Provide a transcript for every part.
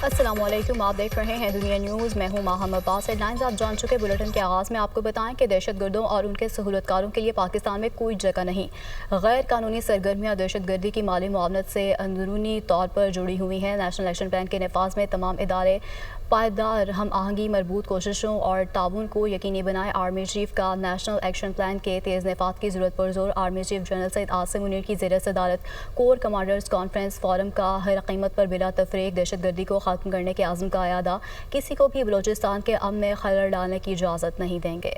السلام علیکم، آپ دیکھ رہے ہیں دنیا نیوز، میں ہوں ماہم عباس۔ ہیڈ لائنز آپ جان چکے۔ بلیٹن کے آغاز میں آپ کو بتائیں کہ دہشت گردوں اور ان کے سہولت کاروں کے لیے پاکستان میں کوئی جگہ نہیں۔ غیر قانونی سرگرمیاں دہشت گردی کی مالی معاونت سے اندرونی طور پر جڑی ہوئی ہیں۔ نیشنل ایکشن پلان کے نفاذ میں تمام ادارے پائیدار ہم آہنگی، مربوط کوششوں اور تعاون کو یقینی بنائیں۔ آرمی چیف کا نیشنل ایکشن پلان کے تیز نفاذ کی ضرورت پر زور۔ Army chief general Syed Asim Munir کی زیر صدارت کور کمانڈرز کانفرنس فورم کا ہر قیمت پر بلا تفریق دہشت گردی کو ختم کرنے کے عزم کا اعادہ۔ کسی کو بھی بلوچستان کے امن میں خلل ڈالنے کی اجازت نہیں دیں گے۔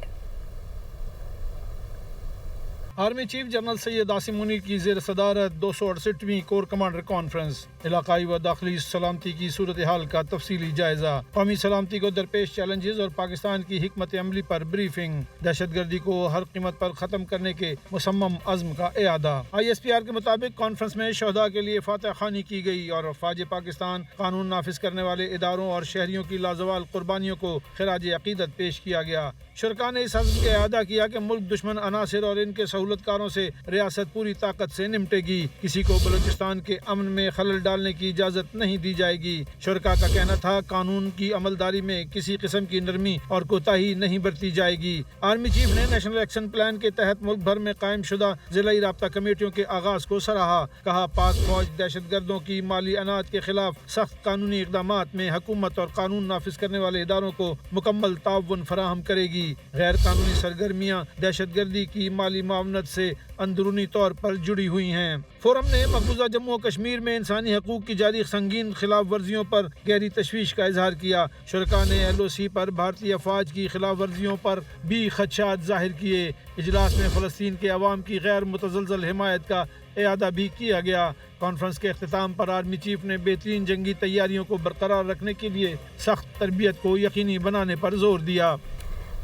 Army chief general Syed Asim Munir کی زیر صدارت 268ویں کور کمانڈر کانفرنس، علاقائی و داخلی سلامتی کی صورتحال کا تفصیلی جائزہ، قومی سلامتی کو درپیش چیلنجز اور پاکستان کی حکمت عملی پر بریفنگ، دہشت گردی کو ہر قیمت پر ختم کرنے کے مصمم عزم کا اعادہ۔ ISPR کے مطابق کانفرنس میں شہداء کے لیے فاتح خوانی کی گئی اور افواج پاکستان، قانون نافذ کرنے والے اداروں اور شہریوں کی لازوال قربانیوں کو خراج عقیدت پیش کیا گیا۔ شرکاء نے اس عزم کا اعادہ کیا کہ ملک دشمن عناصر اور ان کے سہولت کاروں سے ریاست پوری طاقت سے نمٹے گی، کسی کو بلوچستان کے امن میں خلل ڈالنے کی اجازت نہیں دی جائے گی۔ شرکاء کا کہنا تھا قانون کی عملداری میں کسی قسم کی نرمی اور کوتاہی نہیں برتی جائے گی۔ آرمی چیف نے نیشنل ایکشن پلان کے تحت ملک بھر میں قائم شدہ ضلعی رابطہ کمیٹیوں کے آغاز کو سراہا۔ کہا پاک فوج دہشت گردوں کی مالی اناج کے خلاف سخت قانونی اقدامات میں حکومت اور قانون نافذ کرنے والے اداروں کو مکمل تعاون فراہم کرے گی۔ غیر قانونی سرگرمیاں دہشت گردی کی مالی معاونت سے اندرونی طور پر جڑی ہوئی ہیں۔ فورم نے مقبوضہ جموں و کشمیر میں انسانی حقوق کی جاری سنگین خلاف ورزیوں پر گہری تشویش کا اظہار کیا۔ شرکاء نے LOC پر بھارتی افواج کی خلاف ورزیوں پر بھی خدشات ظاہر کیے۔ اجلاس میں فلسطین کے عوام کی غیر متزلزل حمایت کا اعادہ بھی کیا گیا۔ کانفرنس کے اختتام پر آرمی چیف نے بہترین جنگی تیاریوں کو برقرار رکھنے کے لیے سخت تربیت کو یقینی بنانے پر زور دیا۔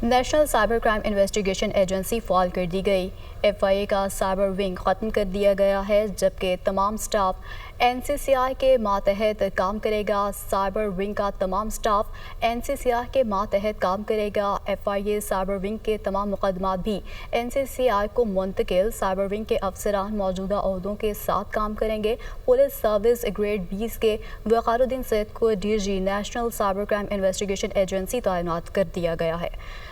National cyber crime investigation agency فعال کر دی گئی۔ FIA کا سائبر ونگ ختم کر دیا گیا ہے، جبکہ تمام سٹاف NCCI کے ماتحت کام کرے گا۔ سائبر ونگ کا تمام سٹاف NCCI کے ماتحت کام کرے گا۔ FIA سائبر ونگ کے تمام مقدمات بھی NCCI کو منتقل۔ سائبر ونگ کے افسران موجودہ عہدوں کے ساتھ کام کریں گے۔ پولیس سروس گریڈ 20 کے وقار الدین سید کو DG national cyber crime investigation agency تعینات کر دیا گیا ہے،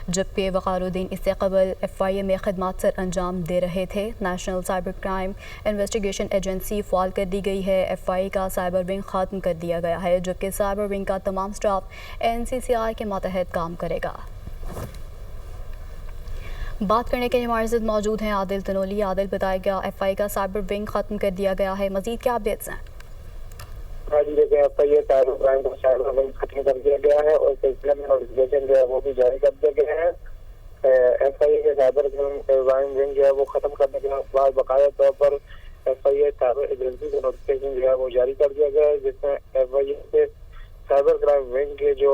جبکہ وقار الدین اس سے قبل FIA میں خدمات سر انجام دے رہے تھے۔ National cyber crime investigation agency فعال کر دی گئی ہے۔ FIA کا سائبر ونگ ختم کر دیا گیا ہے، جبکہ سائبر ونگ کا تمام سٹاف NCCI کے ماتحت کام کرے گا۔ بات کرنے کے لیے ہمارے ساتھ موجود ہیں عادل تنولی۔ عادل، بتائے گا FIA کا سائبر ونگ ختم کر دیا گیا ہے، مزید کیا اپڈیٹس ہیں؟ FIA سائبر کرائم کا سائبر ونگ ختم کر دیا گیا ہے اور سلسلے میں نوٹیفکیشن جو ہے وہ بھی جاری کر دیا گیا ہے۔ FIA کے سائبر کرائم ونگ جو ہے وہ ختم کرنے کے بعد باقاعدہ طور پر FIA سائبر ایجنسی کا نوٹیفکیشن جو ہے وہ جاری کر دیا گیا ہے، جس میں FIA کے سائبر کرائم ونگ کے جو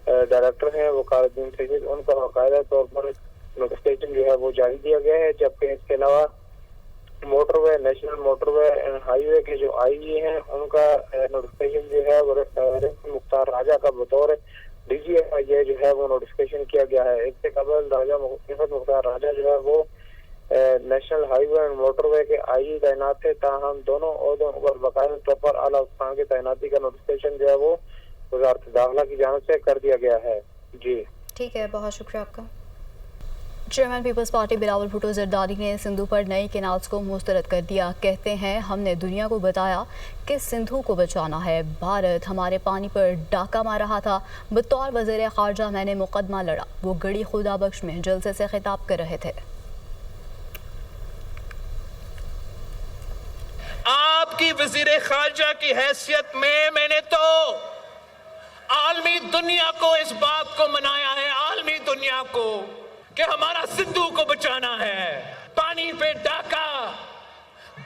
ڈائریکٹر ہیں وقار الدین سید، ان کا باقاعدہ طور پر نوٹیفکیشن جو ہے وہ جاری کیا گیا ہے، جبکہ اس کے علاوہ موٹر وے، نیشنل موٹر وے ہائی وے کے جو IG ہیں ان کا نوٹیفکیشن جو ہے وہ مختار راجہ کا بطور DG FIA جو ہے وہ نوٹیفکیشن کیا گیا ہے۔ اس سے قبل راجہ مختار راجہ جو ہے وہ national highway and motorway کے IG تعینات تھے، تاہم دونوں عہدوں پر باقاعدہ طور پر اعلیٰ افسران کی تعیناتی کا نوٹیفکیشن جو ہے وہ وزارت داخلہ کی جانب سے کر دیا گیا ہے۔ جی ٹھیک ہے، بہت شکریہ آپ کا۔ Chairman peoples party Bilawal Bhutto Zardari نے سندھو پر نئی کینالز کو مسترد کر دیا۔ کہتے ہیں ہم نے دنیا کو بتایا کہ سندھو کو بچانا ہے، بھارت ہمارے پانی پر ڈاکہ مار رہا تھا۔ بطور وزیر خارجہ میں نے مقدمہ لڑا، وہ گڑی خدا بخش میں جلسے سے خطاب کر رہے تھے۔ آپ کی وزیر خارجہ کی حیثیت میں نے تو عالمی دنیا کو اس بات کو منایا ہے، عالمی دنیا کو، کہ ہمارا سندھو کو بچانا ہے۔ پانی پہ ڈاکہ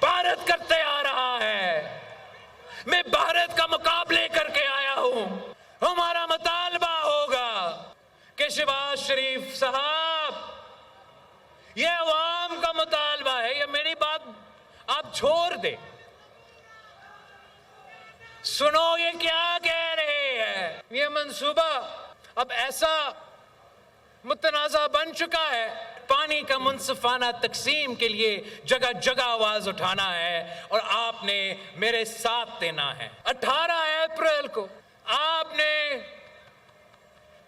بھارت کرتے آ رہا ہے، میں بھارت کا مقابلے کر کے آیا ہوں۔ ہمارا مطالبہ ہوگا کہ شہباز شریف صاحب، یہ عوام کا مطالبہ ہے، یہ میری بات آپ چھوڑ دیں، سنو یہ کیا کہہ رہے ہیں۔ یہ منصوبہ اب ایسا متنازع بن چکا ہے، پانی کا منصفانہ تقسیم کے لیے جگہ جگہ آواز اٹھانا ہے اور آپ نے میرے ساتھ دینا ہے۔ 18 اپریل کو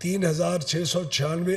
3696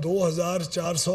2400